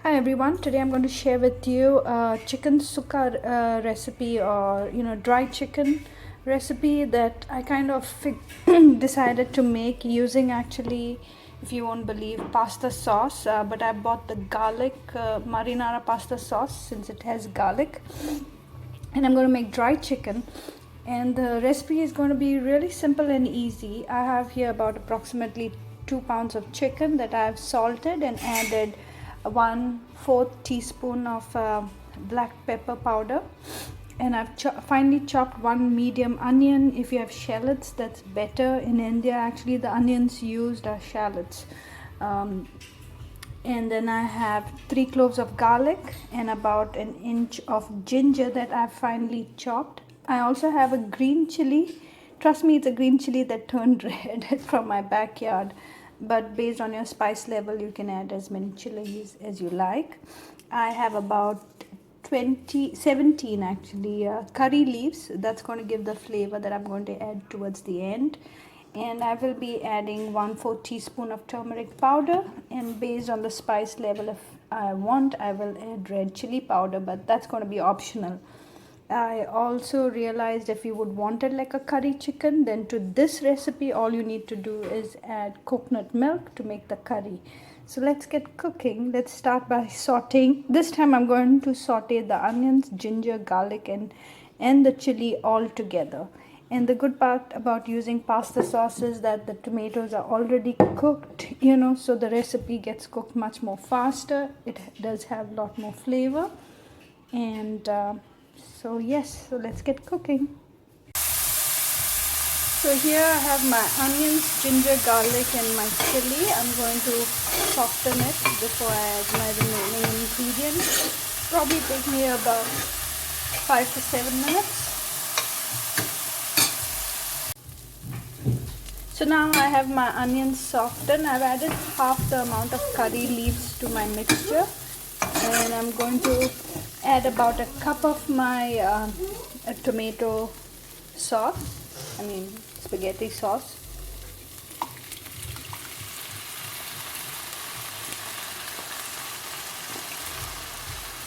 Hi everyone, today I'm going to share with you a chicken sukha recipe, or dry chicken recipe that I kind of decided to make using, actually, if you won't believe, pasta sauce, but I bought the garlic marinara pasta sauce since it has garlic, and I'm going to make dry chicken. And the recipe is going to be really simple and easy. I have here about approximately 2 pounds of chicken that I have salted and added 1/4 teaspoon of black pepper powder, and I've finely chopped one medium onion. If you have shallots, that's better. In India, actually, the onions used are shallots. And then I have 3 cloves of garlic and about an inch of ginger that I've finely chopped. I also have a green chili. Trust me, it's a green chili that turned red from my backyard. But based on your spice level, you can add as many chilies as you like. I have about 17 actually curry leaves. That's going to give the flavor that I'm going to add towards the end. And I will be adding 1/4 teaspoon of turmeric powder, and based on the spice level, if I want, I will add red chili powder, but that's going to be optional. I also realized if you would want it like a curry chicken, then to this recipe all you need to do is add coconut milk to make the curry. So let's get cooking. Let's start by sauteing. This time I'm going to saute the onions, ginger, garlic and the chili all together. And the good part about using pasta sauce is that the tomatoes are already cooked, so the recipe gets cooked much more faster. It does have a lot more flavor. And so yes, so let's get cooking. So here I have my onions, ginger, garlic and my chili. I'm going to soften it before I add my remaining ingredients. Probably take me about 5 to 7 minutes. So now I have my onions softened. I've added half the amount of curry leaves to my mixture, and I'm going to add about a cup of my tomato sauce, spaghetti sauce.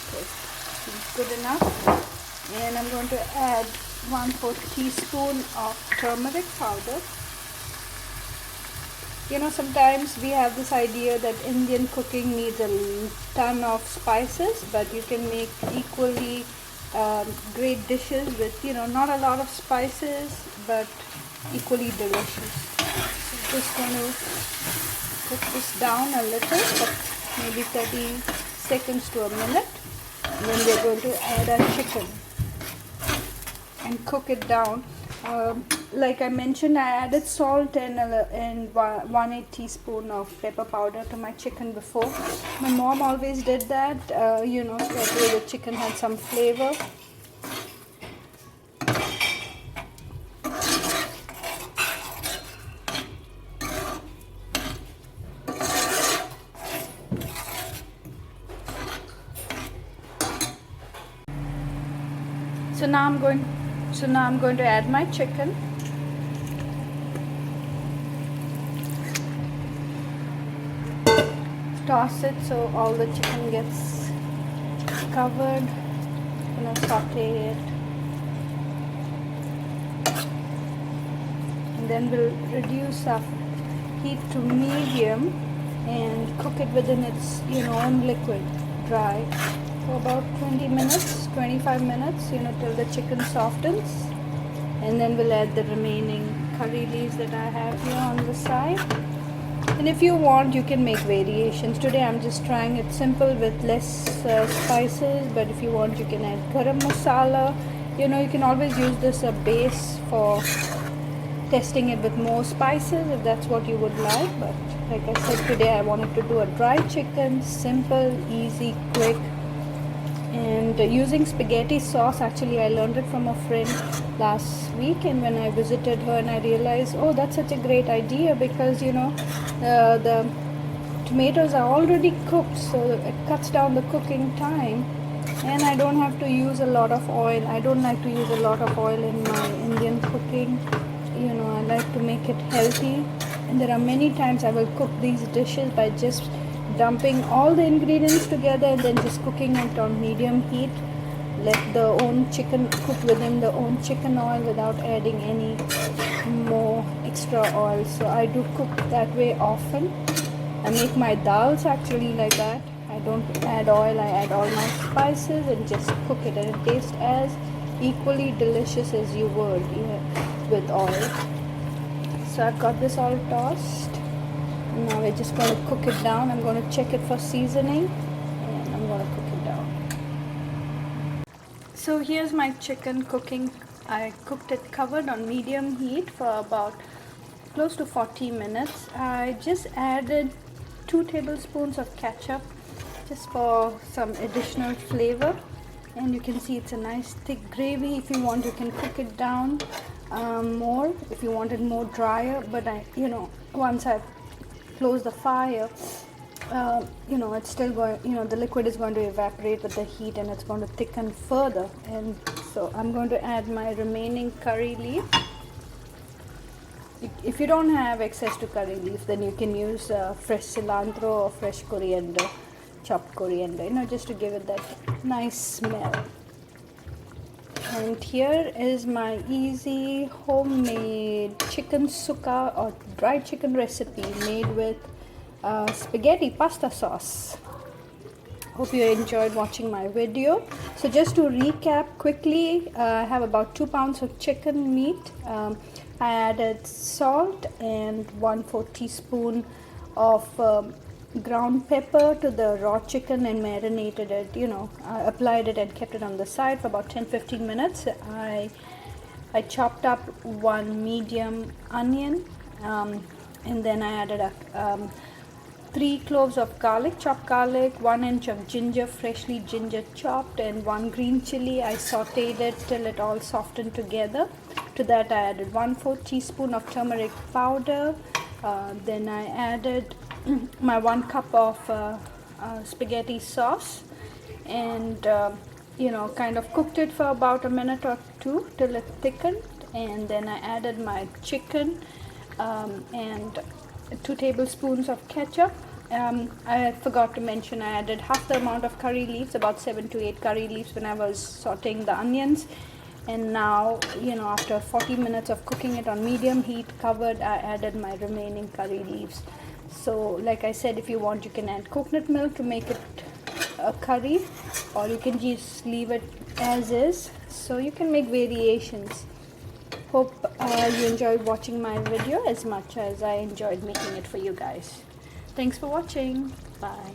Okay, seems good enough. And I'm going to add 1/4 teaspoon of turmeric powder. Sometimes we have this idea that Indian cooking needs a ton of spices, but you can make equally great dishes with, not a lot of spices, but equally delicious. So just going to cook this down a little, but maybe 30 seconds to a minute. And then we're going to add our chicken and cook it down. Like I mentioned, I added salt and 1/8 teaspoon of pepper powder to my chicken before. My mom always did that, so that way the chicken had some flavor. So now I'm going to add my chicken. Toss it so all the chicken gets covered. Saute it, and then we'll reduce our heat to medium and cook it within its own liquid, dry, for about 20 minutes, 25 minutes, till the chicken softens. And then we'll add the remaining curry leaves that I have here on the side. And if you want, you can make variations. Today I'm just trying it simple with less spices, but if you want, you can add garam masala. You can always use this a base for testing it with more spices if that's what you would like. But like I said, today I wanted to do a dry chicken, simple, easy, quick. And using spaghetti sauce, actually I learned it from a friend last week, and when I visited her, and I realized, oh, that's such a great idea, because the tomatoes are already cooked, so it cuts down the cooking time, and I don't have to use a lot of oil. I don't like to use a lot of oil in my Indian cooking. I like to make it healthy, and there are many times I will cook these dishes by just dumping all the ingredients together and then just cooking it on medium heat. Let the own chicken cook within the own chicken oil without adding any more extra oil. So I do cook that way often. I make my dals actually like that. I don't add oil, I add all my spices and just cook it, and it tastes as equally delicious as you would with oil. So I've got this all tossed. Now we're just going to cook it down. I'm going to check it for seasoning and I'm going to cook it down. So here's my chicken cooking. I cooked it covered on medium heat for about close to 40 minutes. I just added 2 tablespoons of ketchup just for some additional flavor, and you can see it's a nice thick gravy. If you want, you can cook it down more if you want it more drier, but once I've closed the fire, it's still going, the liquid is going to evaporate with the heat and it's going to thicken further. And so I'm going to add my remaining curry leaf. If you don't have access to curry leaf, then you can use fresh cilantro or fresh coriander, chopped coriander, just to give it that nice smell. And here is my easy homemade chicken sukha or dried chicken recipe made with spaghetti pasta sauce. Hope you enjoyed watching my video. So just to recap quickly, I have about 2 pounds of chicken meat. I added salt and 1/4 teaspoon of ground pepper to the raw chicken and marinated it. I applied it and kept it on the side for about 10-15 minutes. I chopped up 1 medium onion, and then I added 3 cloves of garlic, chopped garlic, 1 inch of ginger, freshly ginger chopped, and 1 green chili. I sauteed it till it all softened together. To that I added 1/4 teaspoon of turmeric powder. Then I added my 1 cup of spaghetti sauce, and kind of cooked it for about a minute or 2 till it thickened. And then I added my chicken and 2 tablespoons of ketchup. I forgot to mention I added half the amount of curry leaves, about 7 to 8 curry leaves, when I was sauteing the onions. And now, after 40 minutes of cooking it on medium heat covered, I added my remaining curry leaves. So like I said, if you want, you can add coconut milk to make it a curry, or you can just leave it as is. So you can make variations. Hope you enjoyed watching my video as much as I enjoyed making it for you guys. Thanks for watching. Bye.